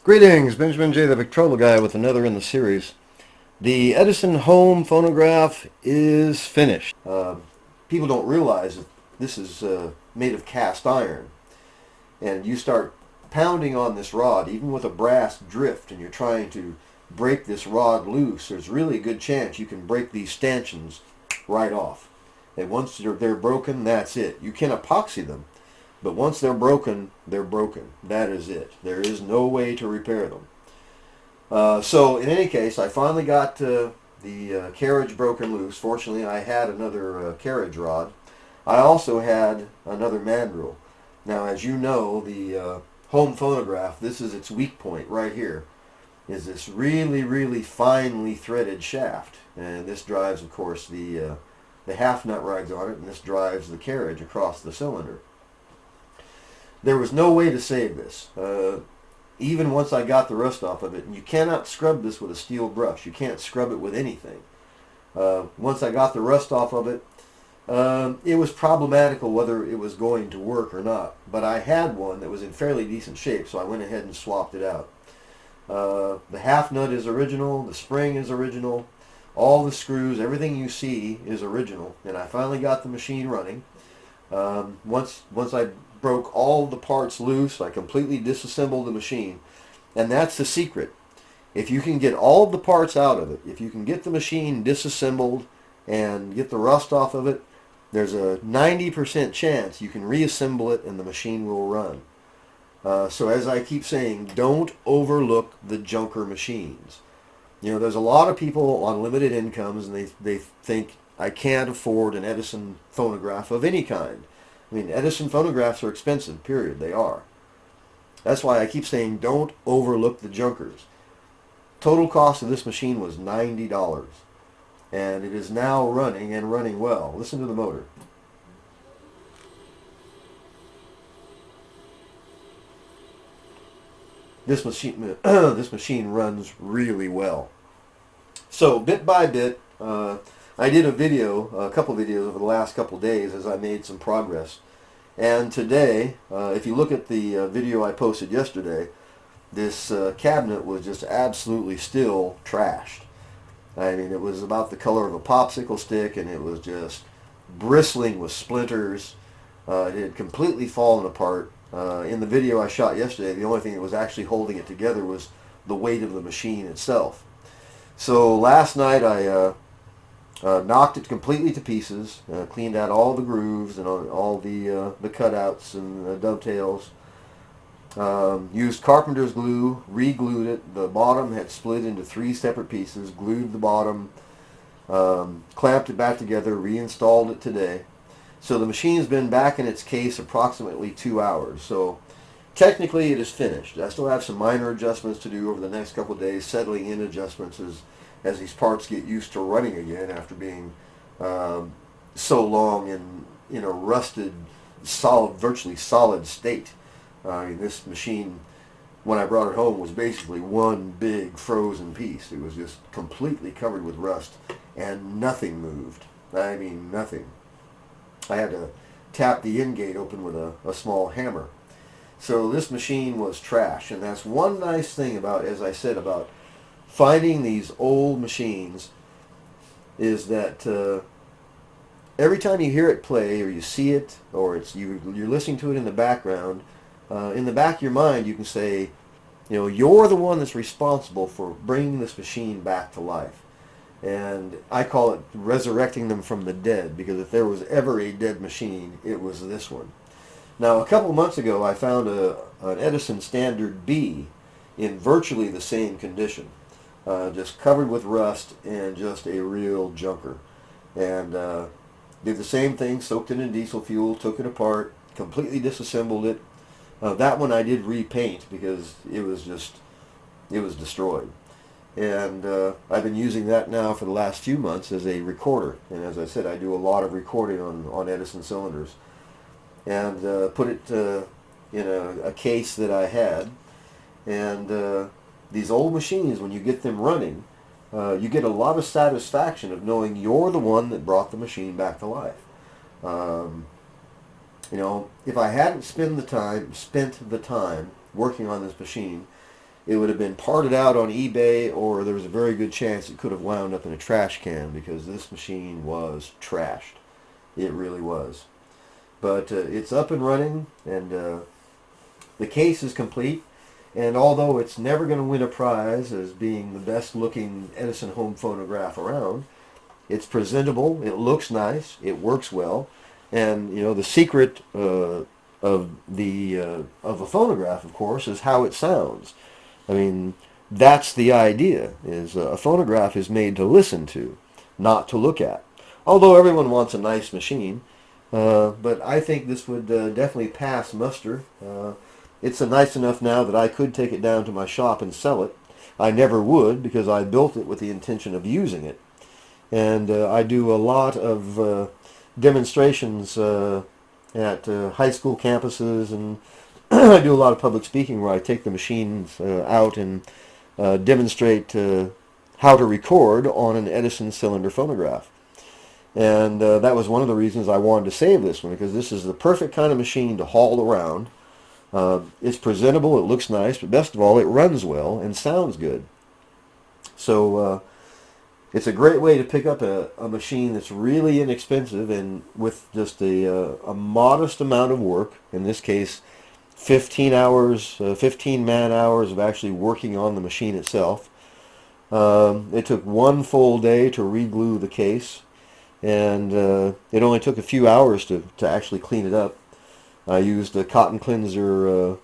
Greetings, Benjamin J. the Victrola Guy with another in the series. The Edison Home Phonograph is finished. People don't realize that this is made of cast iron. And you start pounding on this rod, even with a brass drift, and you're trying to break this rod loose, there's really a good chance you can break these stanchions right off. And once they're broken, that's it. You can epoxy them. But once they're broken, they're broken. That is it. There is no way to repair them. So in any case, I finally got the carriage broken loose. Fortunately, I had another carriage rod. I also had another mandrel. Now, as you know, the home phonograph, this is its weak point right here, is this really, really finely threaded shaft. And this drives, of course, the half nut rides on it, and this drives the carriage across the cylinder. There was no way to save this. Even once I got the rust off of it, and you cannot scrub this with a steel brush. You can't scrub it with anything. Once I got the rust off of it, it was problematical whether it was going to work or not. But I had one that was in fairly decent shape, so I went ahead and swapped it out. The half nut is original. The spring is original. All the screws, everything you see is original. And I finally got the machine running. Once I broke all the parts loose, I completely disassembled the machine. And that's the secret. If you can get all the parts out of it, if you can get the machine disassembled and get the rust off of it, there's a 90% chance you can reassemble it and the machine will run. So as I keep saying, don't overlook the junker machines. You know, there's a lot of people on limited incomes, and they think, I can't afford an Edison phonograph of any kind. I mean, Edison phonographs are expensive, period. They are. That's why I keep saying don't overlook the junkers. Total cost of this machine was $90. And it is now running and running well. Listen to the motor. This machine runs really well. So bit by bit, I did a couple videos over the last couple days as I made some progress. And today, if you look at the video I posted yesterday, this cabinet was just absolutely still trashed. I mean, it was about the color of a popsicle stick, and it was just bristling with splinters. It had completely fallen apart. In the video I shot yesterday, the only thing that was actually holding it together was the weight of the machine itself. So last night I knocked it completely to pieces, cleaned out all the grooves and all the cutouts and the dovetails. Used carpenter's glue, re-glued it. The bottom had split into 3 separate pieces, glued the bottom, clamped it back together, reinstalled it today. So the machine's been back in its case approximately 2 hours. So technically it is finished. I still have some minor adjustments to do over the next couple of days, settling in adjustments as these parts get used to running again after being so long in a rusted, virtually solid state. I mean, this machine, when I brought it home, was basically one big frozen piece. It was just completely covered with rust, and nothing moved. I mean, nothing. I had to tap the in-gate open with a small hammer. So this machine was trash, and that's one nice thing about, as I said, about finding these old machines, is that every time you hear it play, or you see it, or you're listening to it in the background, in the back of your mind you can say, you know, you're the one that's responsible for bringing this machine back to life. And I call it resurrecting them from the dead, because if there was ever a dead machine, it was this one. Now, a couple months ago I found an Edison Standard B in virtually the same condition, just covered with rust and just a real junker. And did the same thing, soaked it in diesel fuel, took it apart, completely disassembled it. That one I did repaint because it was destroyed. And I've been using that now for the last few months as a recorder. And as I said, I do a lot of recording on Edison cylinders. And put it in a case that I had. And these old machines, when you get them running, you get a lot of satisfaction of knowing you're the one that brought the machine back to life. You know, if I hadn't spent the time working on this machine, it would have been parted out on eBay, or there was a very good chance it could have wound up in a trash can, because this machine was trashed. It really was. But it's up and running, and the case is complete. And although it's never going to win a prize as being the best looking Edison home phonograph around, it's presentable, it looks nice, it works well. And the secret of a phonograph, of course, is how it sounds. I mean, that's the idea, is a phonograph is made to listen to, not to look at. Although everyone wants a nice machine, but I think this would definitely pass muster. It's nice enough now that I could take it down to my shop and sell it. I never would, because I built it with the intention of using it. And I do a lot of demonstrations at high school campuses, and I do a lot of public speaking where I take the machines out and demonstrate how to record on an Edison cylinder phonograph. And that was one of the reasons I wanted to save this one, because this is the perfect kind of machine to haul around. It's presentable, it looks nice, but best of all, it runs well and sounds good. So it's a great way to pick up a machine that's really inexpensive and with just a modest amount of work. In this case, 15 man hours of actually working on the machine itself. It took one full day to re-glue the case, and it only took a few hours to actually clean it up. I used a cotton cleanser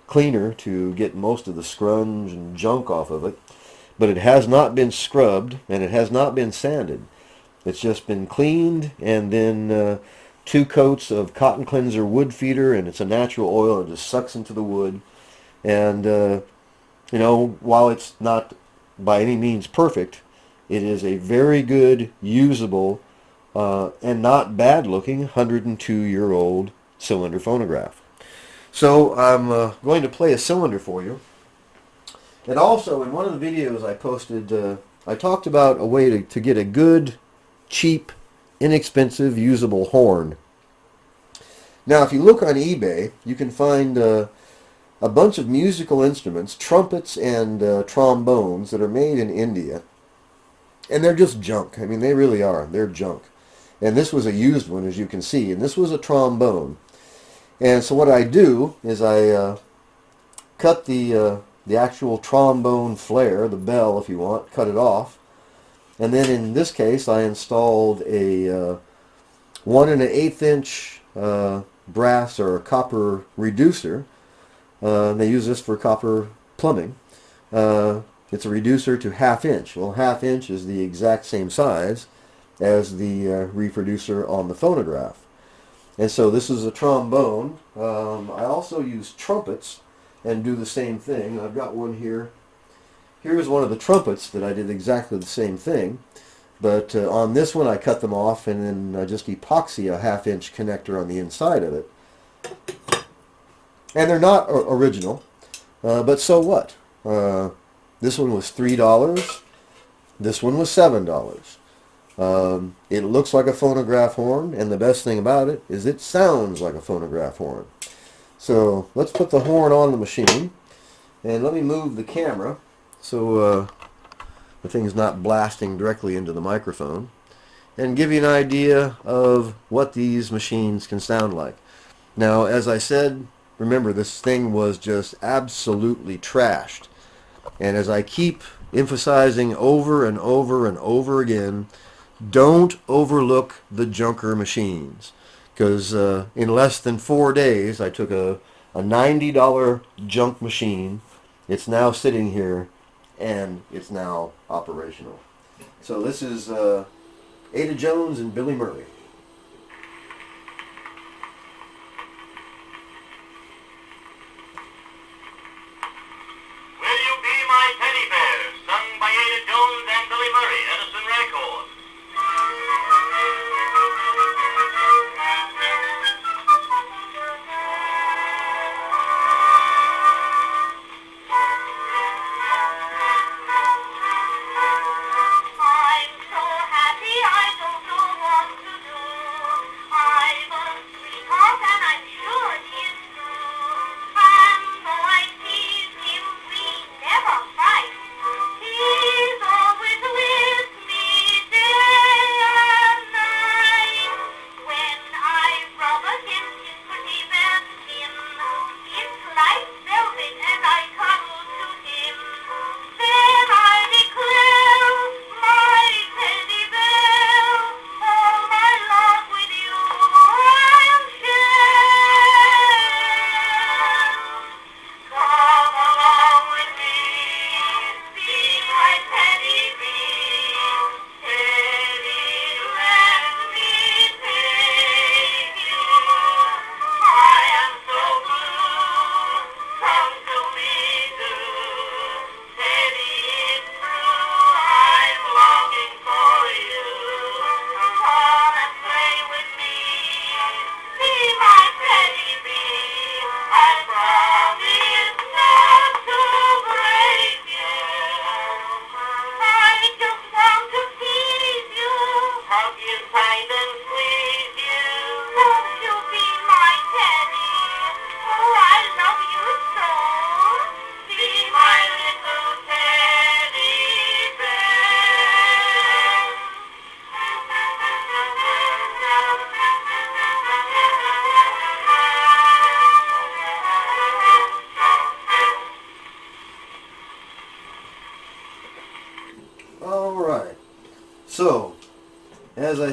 cleaner to get most of the scrunge and junk off of it. But it has not been scrubbed, and it has not been sanded. It's just been cleaned, and then 2 coats of cotton cleanser wood feeder, and it's a natural oil. It just sucks into the wood. And, while it's not by any means perfect, it is a very good, usable, and not bad-looking 102-year-old cylinder phonograph. So I'm going to play a cylinder for you. And also, in one of the videos I posted, I talked about a way to get a good, cheap, inexpensive, usable horn. Now, if you look on eBay, you can find a bunch of musical instruments, trumpets and trombones, that are made in India. And they're just junk. I mean, they really are. They're junk. And this was a used one, as you can see. And this was a trombone. And so what I do is I cut the actual trombone flare, the bell if you want, cut it off. And then in this case I installed a 1 1/8 inch brass or copper reducer. They use this for copper plumbing. It's a reducer to 1/2 inch. Well, 1/2 inch is the exact same size as the reproducer on the phonograph. And so this is a trombone. I also use trumpets and do the same thing. I've got one here. Here's one of the trumpets that I did exactly the same thing. But on this one I cut them off, and then I just epoxy a 1/2 inch connector on the inside of it. And they're not original, but so what? This one was $3. This one was $7. It looks like a phonograph horn, and the best thing about it is it sounds like a phonograph horn. So let's put the horn on the machine, and let me move the camera so the thing's not blasting directly into the microphone, and give you an idea of what these machines can sound like. Now, as I said, remember, this thing was just absolutely trashed. And as I keep emphasizing over and over and over again, don't overlook the junker machines. Because in less than 4 days, I took a $90 junk machine. It's now sitting here, and it's now operational. So this is Ada Jones and Billy Murray. Will You Be My Teddy Bear, sung by Ada Jones and Billy Murray, Edison Records. I'm so happy I don't know what to do. kind and squeeze you. Won't you be my teddy? Oh, I love you so. Be my little teddy bear. All right. So, as I